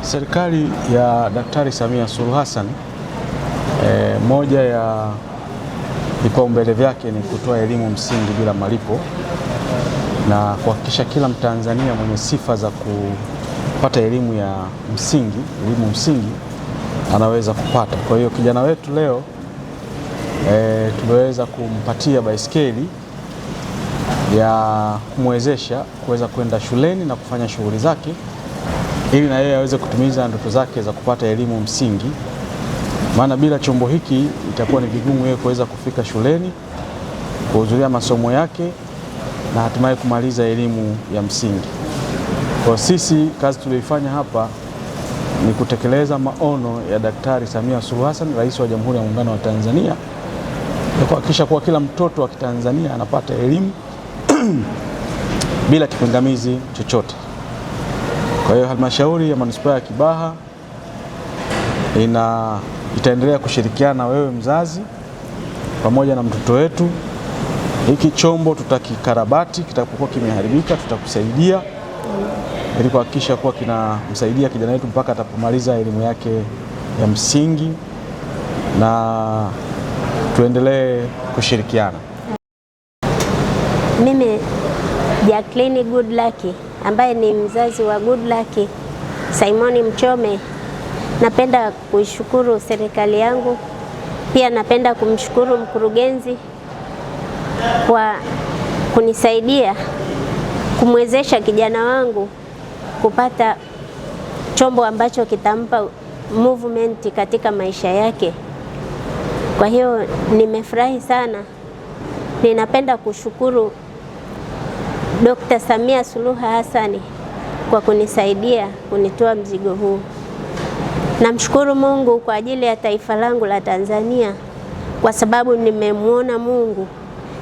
Serikali ya Daktari Samia Suluhu Hassan moja ya vipaumbele vyake ni kutoa elimu msingi bila malipo na kuhakikisha kila Mtanzania mwenye sifa za kupata elimu ya msingi anaweza kupata. Kwa hiyo kijana wetu leo tumeweza kumpatia baiskeli ya kumwezesha kuweza kwenda shuleni na kufanya shughuli zake ili na yeye aweze kutimiza ndoto zake za kupata elimu msingi, maana bila chombo hiki itakuwa ni vigumu yeye kuweza kufika shuleni, kuhudhuria masomo yake na hatimaye kumaliza elimu ya msingi. Kwa sisi kazi tuliyoifanya hapa ni kutekeleza maono ya Daktari Samia Suluhu Hassan, Rais wa Jamhuri ya Muungano wa Tanzania, na kuhakikisha kuwa kila mtoto wa Kitanzania anapata elimu bila kipingamizi chochote. Kwa hiyo Halmashauri ya Manispaa ya Kibaha itaendelea kushirikiana na wewe mzazi pamoja na mtoto wetu. Hiki chombo tutakikarabati, kitakapokuwa kimeharibika tutakusaidia ili kuhakikisha kuwa kinamsaidia kijana wetu mpaka atapomaliza elimu yake ya msingi, na tuendelee kushirikiana. Mimi Jacqueline Goodluck ambaye ni mzazi wa Goodluck Simon Mchome, napenda kuishukuru serikali yangu, pia napenda kumshukuru mkurugenzi kwa kunisaidia kumwezesha kijana wangu kupata chombo ambacho kitampa movement katika maisha yake. Kwa hiyo nimefurahi sana. Ninapenda kushukuru Dr. Samia Suluhu Hassan kwa kunisaidia kunitoa mzigo huu. Namshukuru Mungu kwa ajili ya taifa langu la Tanzania, kwa sababu nimemwona Mungu,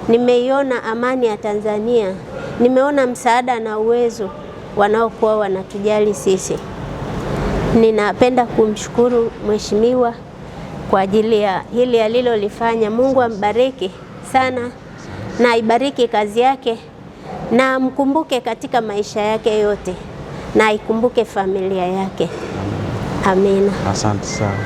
nimeiona amani ya Tanzania, nimeona msaada na uwezo wanaokuwa wanatujali sisi. Ninapenda kumshukuru Mheshimiwa kwa ajili ya hili alilolifanya. Mungu ambariki sana na ibariki kazi yake, na mkumbuke katika maisha yake yote, na ikumbuke familia yake. Amina. Asante sana.